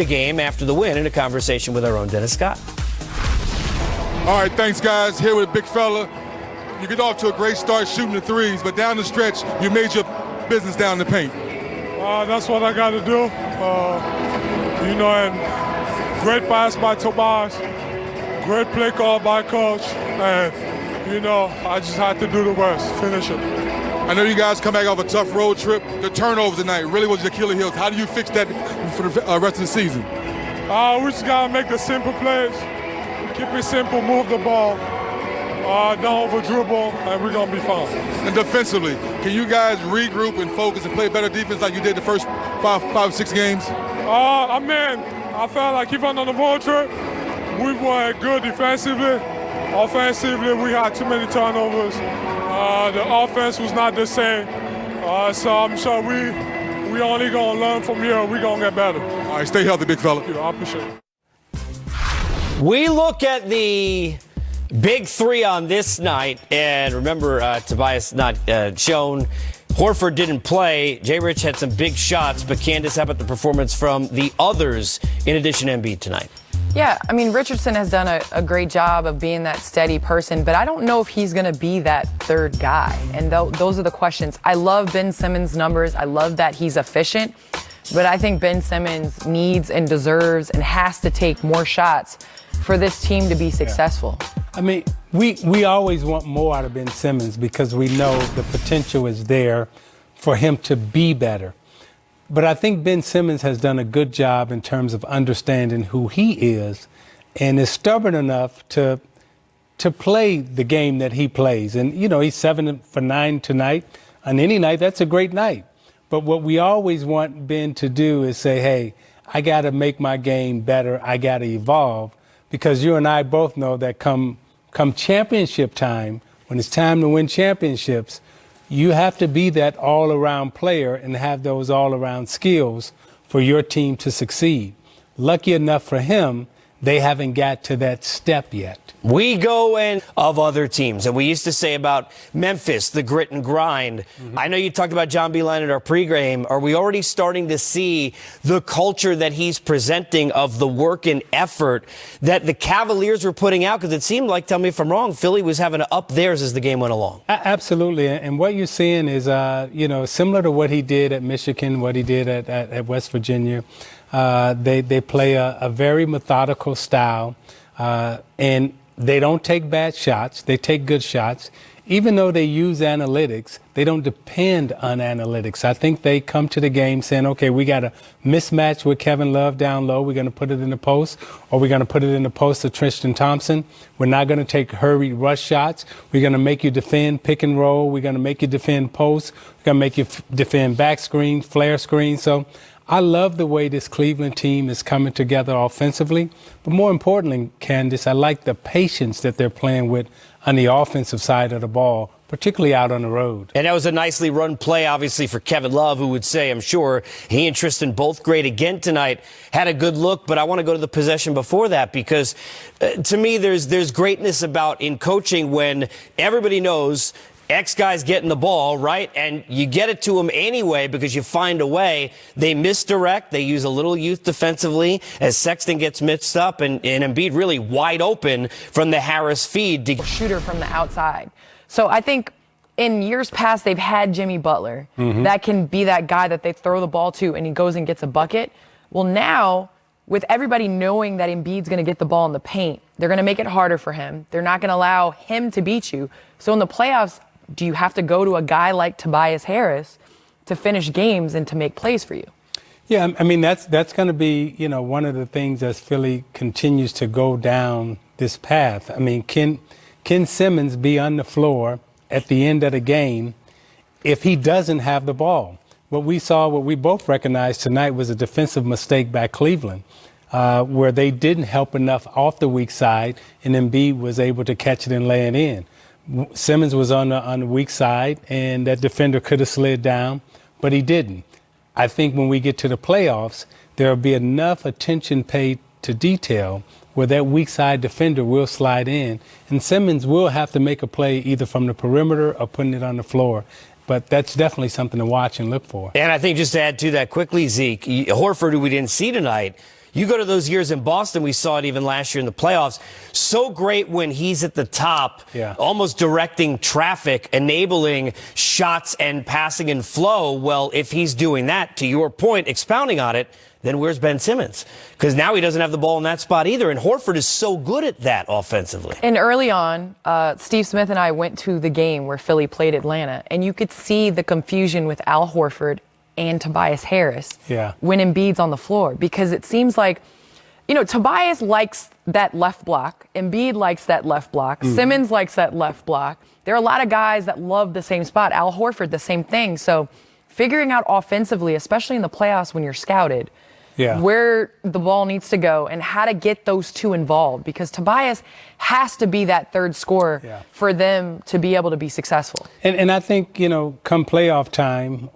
The game after the win in a conversation with our own Dennis Scott. All right, thanks, guys. Here with a big fella. You get off to a great start shooting the threes, but down the stretch, you made your business down the paint. That's what I got to do. And great pass by Tobias, great play call by coach, and, I just had to do the rest, finish it. I know you guys come back off a tough road trip. The turnovers tonight really was your Achilles heels. How do you fix that for the rest of the season? We just got to make the simple plays, keep it simple, move the ball, don't over-dribble, and we're going to be fine. And defensively, can you guys regroup and focus and play better defense like you did the first five, 6 games? I felt like even on the road trip, we were good defensively. Offensively, we had too many turnovers. The offense was not the same. So I'm sure we only going to learn from here. We're going to get better. All right, stay healthy, big fella. I appreciate it. We look at the big three on this night. And remember, Tobias not shown. Horford didn't play. J. Rich had some big shots. But Candace, how about the performance from the others in addition to Embiid tonight? Yeah, Richardson has done a great job of being that steady person, but I don't know if he's going to be that third guy. And those are the questions. I love Ben Simmons' numbers. I love that he's efficient, but I think Ben Simmons needs and deserves and has to take more shots for this team to be successful. Yeah. We always want more out of Ben Simmons because we know the potential is there for him to be better. But I think Ben Simmons has done a good job in terms of understanding who he is and is stubborn enough to play the game that he plays. And, he's 7 for 9 tonight. On any night, that's a great night. But what we always want Ben to do is say, hey, I got to make my game better. I got to evolve. Because you and I both know that come championship time, when it's time to win championships, you have to be that all-around player and have those all-around skills for your team to succeed. Lucky enough for him, they haven't got to that step yet. We go in of other teams, and we used to say about Memphis, the grit and grind. Mm-hmm. I know you talked about John Beilein at our pregame. Are we already starting to see the culture that he's presenting of the work and effort that the Cavaliers were putting out? Because it seemed like, tell me if I'm wrong, Philly was having to up theirs as the game went along. Absolutely. And what you're seeing is, similar to what he did at Michigan, what he did at West Virginia. They play a very methodical style, and they don't take bad shots. They take good shots. Even though they use analytics, they don't depend on analytics. I think they come to the game saying, okay, we got a mismatch with Kevin Love down low. We're going to put it in the post, or we're going to put it in the post to Tristan Thompson. We're not going to take hurried rush shots. We're going to make you defend pick and roll. We're going to make you defend post. We're going to make you defend back screen, flare screen. So I love the way this Cleveland team is coming together offensively. But more importantly, Candace, I like the patience that they're playing with on the offensive side of the ball, particularly out on the road. And that was a nicely run play, obviously, for Kevin Love, who would say, I'm sure, he and Tristan both great again tonight. Had a good look, but I want to go to the possession before that because to me, there's greatness about in coaching when everybody knows X guy's getting the ball, right? And you get it to him anyway because you find a way. They misdirect. They use a little youth defensively as Sexton gets mixed up and Embiid really wide open from the Harris feed. Shooter from the outside. So I think in years past, they've had Jimmy Butler. Mm-hmm. That can be that guy that they throw the ball to and he goes and gets a bucket. Well, now, with everybody knowing that Embiid's going to get the ball in the paint, they're going to make it harder for him. They're not going to allow him to beat you. So in the playoffs, do you have to go to a guy like Tobias Harris to finish games and to make plays for you? Yeah, that's going to be, one of the things as Philly continues to go down this path. Can Simmons be on the floor at the end of the game if he doesn't have the ball? What we both recognized tonight was a defensive mistake by Cleveland, where they didn't help enough off the weak side, and Embiid was able to catch it and lay it in. Simmons was on the weak side, and that defender could have slid down, but he didn't. I think when we get to the playoffs, there will be enough attention paid to detail where that weak side defender will slide in, and Simmons will have to make a play either from the perimeter or putting it on the floor. But that's definitely something to watch and look for. And I think just to add to that quickly, Zeke, Horford, who we didn't see tonight, You go to those years in Boston, we saw it even last year in the playoffs. So great when he's at the top, almost directing traffic, enabling shots and passing and flow. Well, if he's doing that, to your point, expounding on it, then where's Ben Simmons? Because now he doesn't have the ball in that spot either. And Horford is so good at that offensively. And early on, Steve Smith and I went to the game where Philly played Atlanta, and you could see the confusion with Al Horford and Tobias Harris when Embiid's on the floor. Because it seems like, Tobias likes that left block. Embiid likes that left block. Simmons likes that left block. There are a lot of guys that love the same spot. Al Horford, the same thing. So figuring out offensively, especially in the playoffs when you're scouted, where the ball needs to go and how to get those two involved, because Tobias has to be that third scorer for them to be able to be successful. And I think, come playoff time,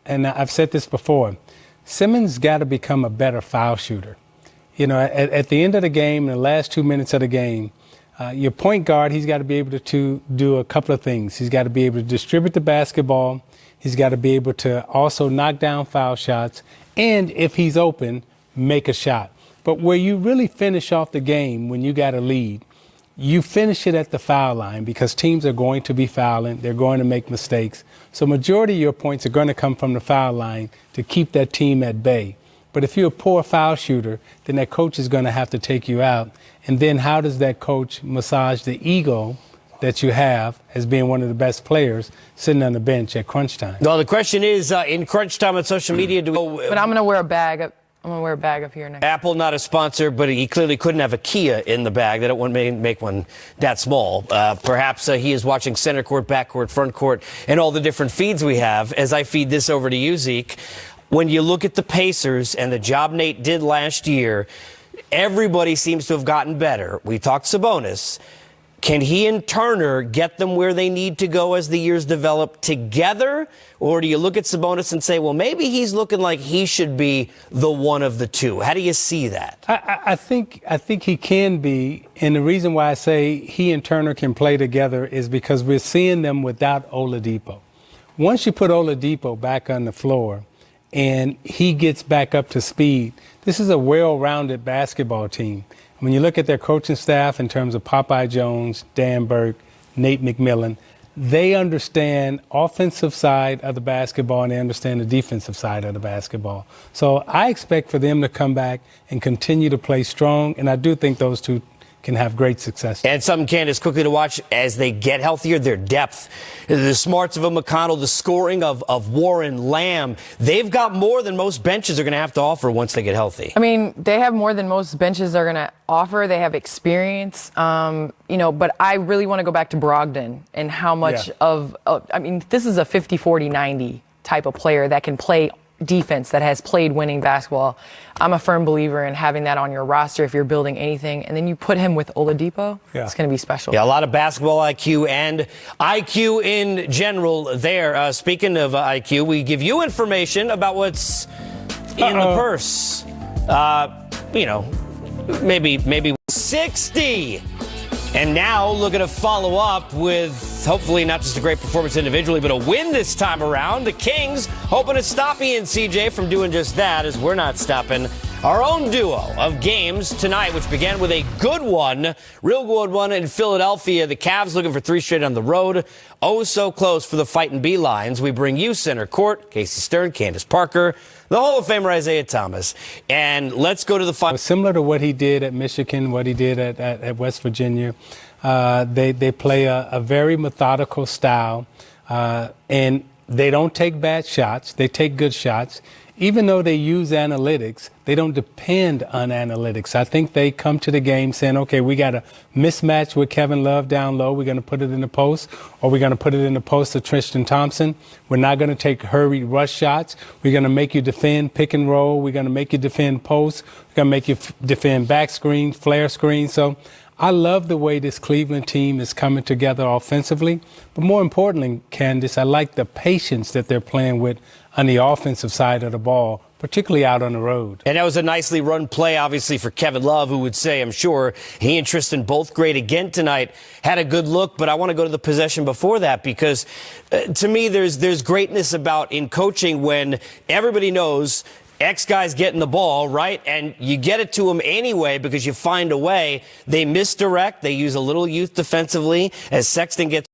and I've said this before, Simmons got to become a better foul shooter. At the end of the game, in the last 2 minutes of the game, your point guard, he's got to be able to do a couple of things. He's got to be able to distribute the basketball. He's got to be able to also knock down foul shots. And if he's open, make a shot. But where you really finish off the game when you got a lead, you finish it at the foul line, because teams are going to be fouling. They're going to make mistakes. So majority of your points are going to come from the foul line to keep that team at bay. But if you're a poor foul shooter, then that coach is going to have to take you out. And then how does that coach massage the ego that you have as being one of the best players sitting on the bench at crunch time? Well, the question is, in crunch time on social media, do we... But I'm going to wear a bag. I'm going to wear a bag up here next. Apple, not a sponsor, but he clearly couldn't have a Kia in the bag. They don't want to make one that small. Perhaps he is watching center court, back court, front court, and all the different feeds we have. As I feed this over to you, Zeke, when you look at the Pacers and the job Nate did last year, everybody seems to have gotten better. We talked Sabonis. Can he and Turner get them where they need to go as the years develop together? Or do you look at Sabonis and say, well, maybe he's looking like he should be the one of the two? How do you see that? I think he can be. And the reason why I say he and Turner can play together is because we're seeing them without Oladipo. Once you put Oladipo back on the floor and he gets back up to speed, this is a well-rounded basketball team. When you look at their coaching staff in terms of Popeye Jones, Dan Burke, Nate McMillan, they understand offensive side of the basketball and they understand the defensive side of the basketball. So I expect for them to come back and continue to play strong, and I do think those two can have great success. And something, Candace, quickly to watch as they get healthier, their depth, the smarts of a McConnell, the scoring of Warren Lamb. They've got more than most benches are going to have to offer once they get healthy. I mean, they have more than most benches are going to offer. They have experience, but I really want to go back to Brogdon and how much this is a 50-40-90 type of player that can play defense, that has played winning basketball. I'm a firm believer in having that on your roster if you're building anything. And then you put him with Oladipo, it's going to be special. Yeah, a lot of basketball IQ and IQ in general there. Speaking of IQ, we give you information about what's in the purse. Maybe 60. And now looking to follow up with hopefully not just a great performance individually, but a win this time around. The Kings hoping to stop Ian CJ from doing just that, as we're not stopping our own duo of games tonight, which began with a good one, real good one in Philadelphia. The Cavs looking for 3 straight on the road. Oh, so close for the Fightin' Beelines. We bring you center court, Casey Stern, Candace Parker, the Hall of Famer Isaiah Thomas. And let's go to the final. Similar to what he did at Michigan, what he did at West Virginia, they play a very methodical style, and they don't take bad shots. They take good shots. Even though they use analytics, they don't depend on analytics. I think they come to the game saying, okay, we got a mismatch with Kevin Love down low. We're going to put it in the post, or we're going to put it in the post to Tristan Thompson. We're not going to take hurried rush shots. We're going to make you defend pick and roll. We're going to make you defend post. We're going to make you defend back screen, flare screen. So I love the way this Cleveland team is coming together offensively. But more importantly, Candace, I like the patience that they're playing with on the offensive side of the ball, particularly out on the road. And that was a nicely run play, obviously, for Kevin Love, who would say, I'm sure, he and Tristan both great again tonight. Had a good look, but I want to go to the possession before that because, to me, there's greatness about in coaching when everybody knows X guy's getting the ball, right? And you get it to him anyway because you find a way. They misdirect. They use a little youth defensively as Sexton gets